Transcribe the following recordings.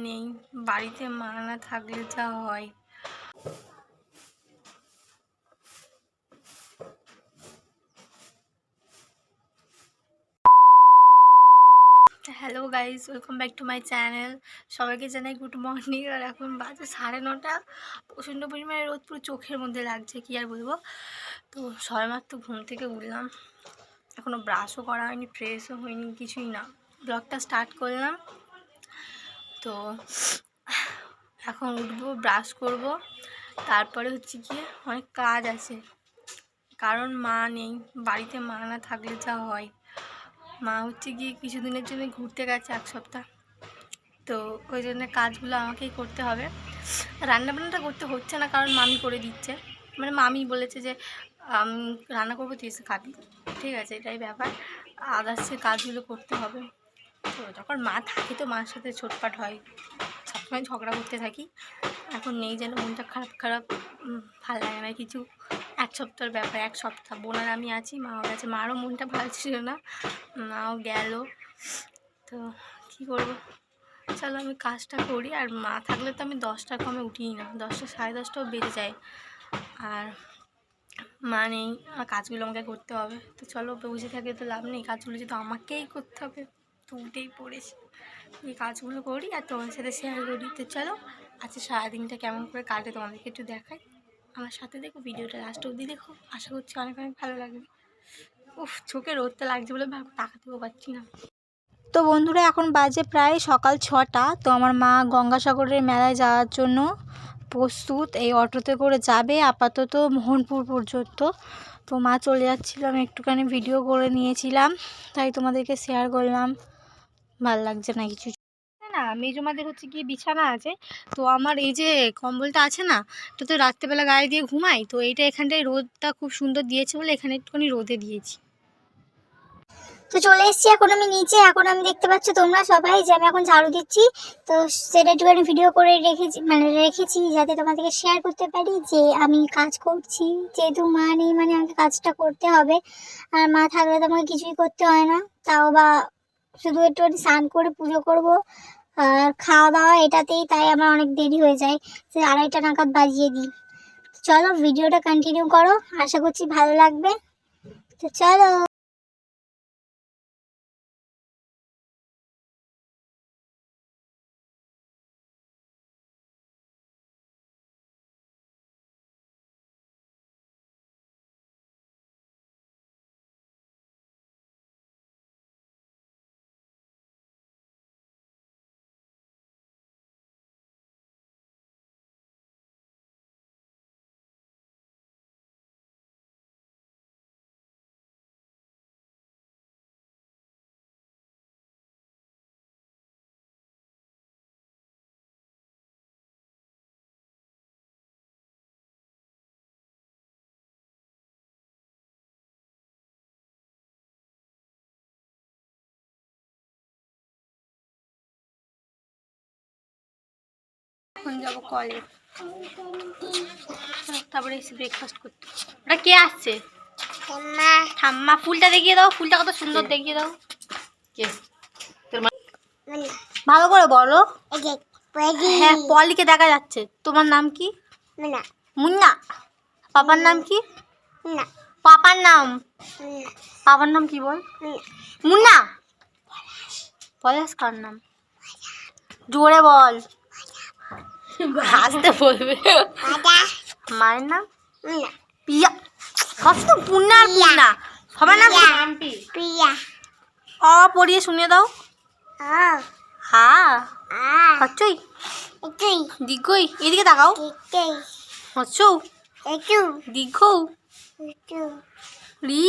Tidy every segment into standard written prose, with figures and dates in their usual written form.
নেই, বাড়িতে মা না থাকলে যা হয়। Hello guys, welcome back to my channel. সবাইকে জানাই গুড মর্নিং। আর এখন বাজে 9:30। প্রচণ্ড পরিমাণে রোদ, পুরো চোখের মধ্যে লাগছে, কি আর বলবো। তো সবাই মাত্র ঘুম থেকে উঠলাম, এখনও ব্রাশও করা হয়নি, ফ্রেশও হয়নি, কিছুই না। ব্লগটা স্টার্ট করলাম। তো এখন উঠবো, ব্রাশ করব, তারপরে হচ্ছে গিয়ে অনেক কাজ আছে, কারণ মা নেই, বাড়িতে মা না থাকলে যা হয়। মা হচ্ছে গিয়ে কিছুদিনের জন্য ঘুরতে গেছে, 1 সপ্তাহ। তো ওই জন্য কাজগুলো আমাকেই করতে হবে। রান্নাবান্নাটা করতে হচ্ছে না, কারণ মামি করে দিচ্ছে। মানে মামি বলেছে যে আমি রান্না করবো, তুই এসে খাবি, ঠিক আছে, এটাই ব্যাপার। আদার্সে কাজগুলো করতে হবে। তো যখন মা থাকে তো মার সাথে ছোটপাট হয়, সবসময় ঝগড়া করতে থাকি। এখন নেই, যেন মনটা খারাপ খারাপ, ভালো লাগে না কিছু। 1 সপ্তাহের ব্যাপার, 1 সপ্তাহ বোন আর আমি আছি, মাও গেছে। মারও মনটা ভালো ছিল না, মাও গেল। তো কী করবো, চলো আমি কাজটা করি। আর মা থাকলে তো আমি 10টার কমে উঠিই না, 10টা সাড়ে 10টাও বেজে যায়। আর মা নেই, আর কাজগুলো আমাকে করতে হবে। তো চলো, বসে থাকে তো লাভ নেই, কাজগুলো যদি আমাকেই করতে হবে। তো উঠেই পড়েছি, এই কাজগুলো করি আর তোমার সাথে শেয়ার করি। তো চলো, আজকে সারাদিনটা কেমন করে কাটে তোমাদেরকে একটু দেখাই। আমার সাথে দেখো, ভিডিওটা লাস্ট অবধি দেখো, আশা করছি অনেক অনেক ভালো লাগবে। উফ, চোখে রোদটা লাগছে বলে তাকাতেও পারছি না। তো বন্ধুরা, এখন বাজে প্রায় সকাল 6টা। তো আমার মা গঙ্গাসাগরের মেলায় যাওয়ার জন্য প্রস্তুত, এই অটোতে করে যাবে আপাতত মোহনপুর পর্যন্ত। তো মা চলে যাচ্ছিল, আমি একটুখানি ভিডিও করে নিয়েছিলাম, তাই তোমাদেরকে শেয়ার করলাম। ভালো লাগছে না কিছু না। মেজমাদের হচ্ছে গিয়ে বিছানা আছে, তো আমার এই যে কম্বলটা আছে না, তো রাত্রেবেলা গায়ে দিয়ে ঘুমাই। তো এইটা এখানটায় রোদটা খুব সুন্দর দিয়েছে বলে এখানে একটুখানি রোদে দিয়েছি। তো চলে এসেছি এখন আমি নিচে। এখন আমি দেখতে পাচ্ছ তোমরা সবাই যে আমি এখন ঝাড়ু দিচ্ছি। তো সেটা একটুখানি ভিডিও করে রেখেছি যাতে তোমাদেরকে শেয়ার করতে পারি যে আমি কাজ করছি। যেহেতু মা নেই, মানে আমাকে কাজটা করতে হবে। আর মা থাকলে তো আমাকে কিছুই করতে হয় না, তাও বা শুধু একটুখানি স্নান করে পুজো করব আর খাওয়া দাওয়া এটাতেই, তাই আমার অনেক দেরি হয়ে যায়, সে 2:30 নাগাদ বাজিয়ে দিই। চলো ভিডিওটা কন্টিনিউ করো, আশা করছি ভালো লাগবে। তো চলো। এখন যাবো কলে, তারপরে এসে ব্রেকফাস্ট করতে। ওটা কে আসছে? ঠাম্মা। ফুলটা দেখিয়ে দাও, ফুলটা কত সুন্দর দেখিয়ে দাও। কে? তোর মা? ভালো করে বলো। হ্যাঁ, পলিকে দেখা যাচ্ছে। তোমার নাম কি? মুন্না। পাপার নাম কি? পাপার নাম, পাপার নাম কি বল? মুন্না। পলাশ কার নাম? জোরে বল, আসতে বলবে। মায়ের নাম পিয়া। সব তো পুন্না আর পুন্না, সবার নাম প্রিয়া। অ পড়িয়ে শুনিয়ে দাও। হা হচ্ছই, দীর্ঘই, এদিকে তাকাও। হচ্ছৌ, দীর্ঘৌ, রি,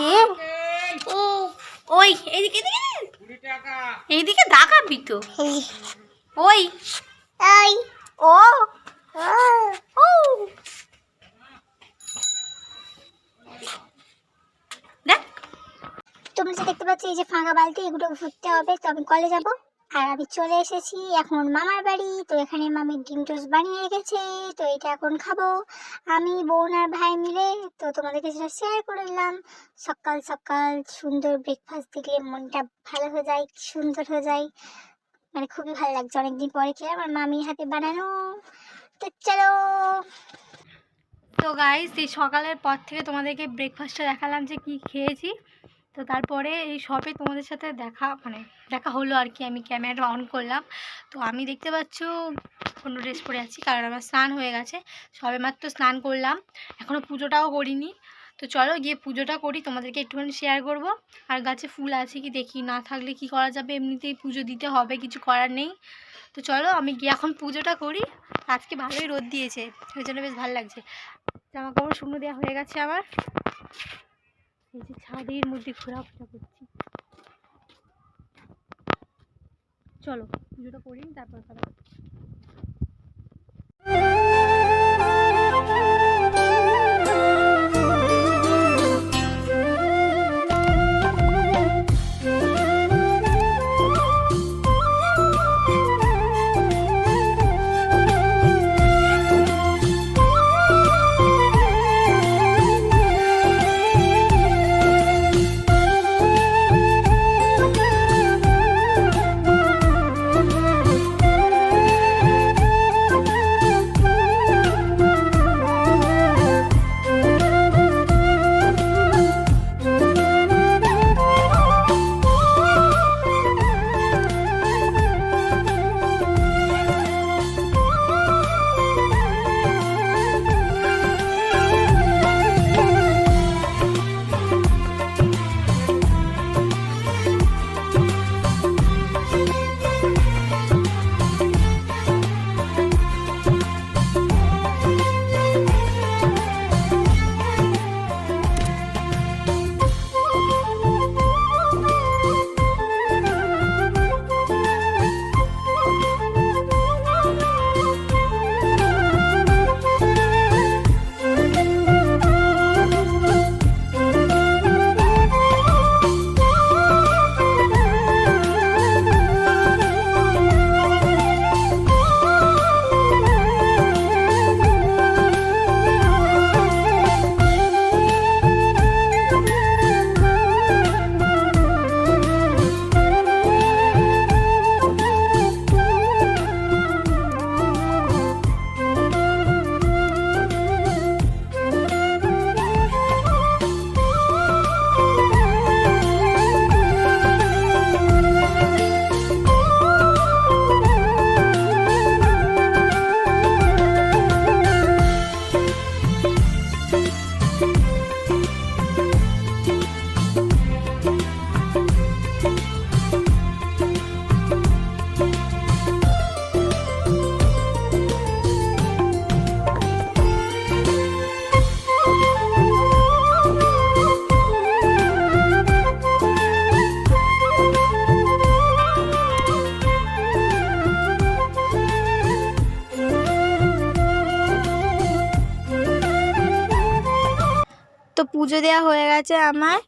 এ, ওই এইদিকে, এইদিকে তাকাবি তো। ওই ও ও দেখ। তোমরা যে দেখতে পাচ্ছ এই যে ফাঁকা বালতি, এগুলো ফুটতে হবে। তো আমি কলে যাব, আর আমি চলে এসেছি এখন মামার বাড়ি। তো এখানে মামি ডিম টোস্ট বানিয়ে রেখেছে, তো এটা এখন খাবো আমি, বোন আর ভাই মিলে। তো তোমাদেরকে সেটা শেয়ার করে নিলাম। সকাল সকাল সুন্দর ব্রেকফাস্ট দেখলে মনটা ভালো হয়ে যায়, সুন্দর হয়ে যায়, মানে খুবই ভালো লাগছে। অনেকদিন পরে খেলাম আর মামির হাতে বানানো। তো চলো। তো গাইস, এই সকালের পর থেকে তোমাদেরকে ব্রেকফাস্টটা দেখালাম যে কি খেয়েছি। তো তারপরে এই সবে তোমাদের সাথে দেখা হলো আর কি। আমি ক্যামেরাটা অন করলাম, তো আমি দেখতে পাচ্ছ কোনো ড্রেস পরে আছি, কারণ আমার স্নান হয়ে গেছে। সবে মাত্র স্নান করলাম, এখনও পুজোটাও করিনি। তো চলো গিয়ে পুজোটা করি, তোমাদেরকে একটুখানি শেয়ার করব। আর গাছে ফুল আছে কি দেখি, না থাকলে কি করা যাবে, এমনিতেই পুজো দিতে হবে, কিছু করার নেই। তো চলো আমি গিয়ে এখন পুজোটা করি। আজকে ভালোই রোদ দিয়েছে, ওই জন্য বেশ ভালো লাগছে। জামা কাপড় শুকনো দেওয়া হয়ে গেছে আমার, এই যে ছাদের মধ্যে ঘোরাফেরা করছি। চলো পুজোটা করি, তারপর কথা বলছি। তো পুজো দেওয়া হয়ে গেছে আমার।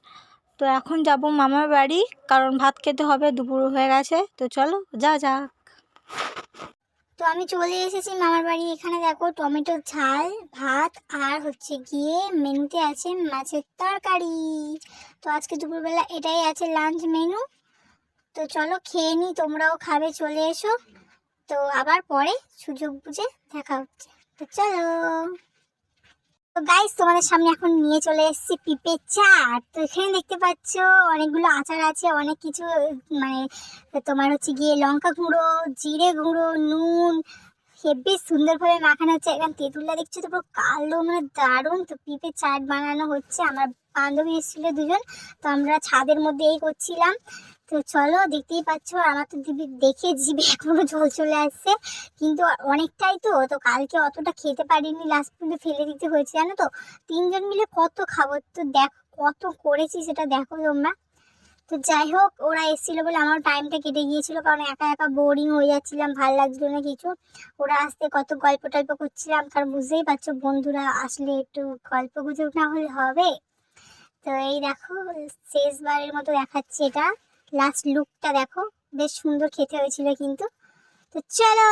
তো এখন যাব মামার বাড়ি, কারণ ভাত খেতে হবে, দুপুর হয়ে গেছে। তো চলো যাক। তো আমি চলে এসেছি মামার বাড়ি। এখানে দেখো টমেটো ঝাল ভাত আর হচ্ছে গিয়ে মেনুতে আছে মাছের তরকারি। তো আজকে দুপুরবেলা এটাই আছে লাঞ্চ মেনু। তো চলো খেয়ে নিই, তোমরাও খাবে, চলে এসো। তো আবার পরে সুযোগ বুঝে দেখা হচ্ছে। তো চলো। তো গাইস, তোমাদের সামনে এখন নিয়ে চলে এসেছি পিঁপে চাট। তো এখানে দেখতে পাচ্ছ অনেকগুলো আচার আছে, অনেক কিছু, মানে তোমার হচ্ছে গিয়ে লঙ্কা গুঁড়ো, জিরে গুঁড়ো, নুন, হেব্বি সুন্দরভাবে মাখানো হচ্ছে। এখন তেঁতুলটা দেখছো তো পুরো কালো, মানে দারুণ। তো পিঁপে চাট বানানো হচ্ছে। আমার বান্ধবী এসেছিল দুজন, তো আমরা ছাদের মধ্যে এই করছিলাম। তো চলো, দেখতেই পাচ্ছ আমার তো দেখে জিভে এখনো জল চলে আসছে। কিন্তু অনেকটাই, তো তো কালকে অতটা খেতে পারিনি, লাস্ট পর্যন্ত ফেলে দিতে হয়েছে, জানো তো। তিনজন মিলে কত খাবো, তো দেখো কত করেছি সেটা দেখো তোমরা। তো যাই হোক, ওরা এসেছিলো বলে আমার টাইমটা কেটে গিয়েছিল, কারণ একা একা বোরিং হয়ে যাচ্ছিলাম, ভালো লাগছিল না কিছু। ওরা আসতে কত গল্প টল্প করছিলাম, কারণ বুঝতেই পারছো বন্ধুরা আসলে একটু গল্প গুজব না হলে হবে। তো এই দেখো শেষবারের মতো দেখাচ্ছি, এটা লাস্ট লুকটা দেখো, বেশ সুন্দর খেতে হয়েছিল কিন্তু। তো চলো,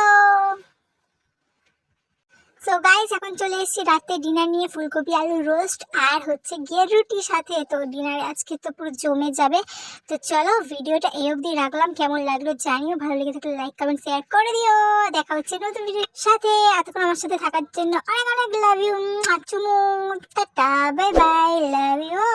সো গাইস এখন চলে এসেছি রাতে ডিনার নিয়ে, ফুলকপি আলু রোস্ট আর হচ্ছে গিয়ে রুটির সাথে। তো ডিনারে আজকে তো পুরো জমে যাবে। তো চলো ভিডিওটা এই অবধি রাখলাম, কেমন লাগলো জানিও, ভালো লেগে থাকলে লাইক কমেন্ট শেয়ার করে দিও। দেখা হচ্ছে নতুন ভিডিওর সাথে। এতক্ষণ আমার সাথে থাকার জন্য অনেক অনেক লাভ ইউ, চুমু, tata, bye bye, love you.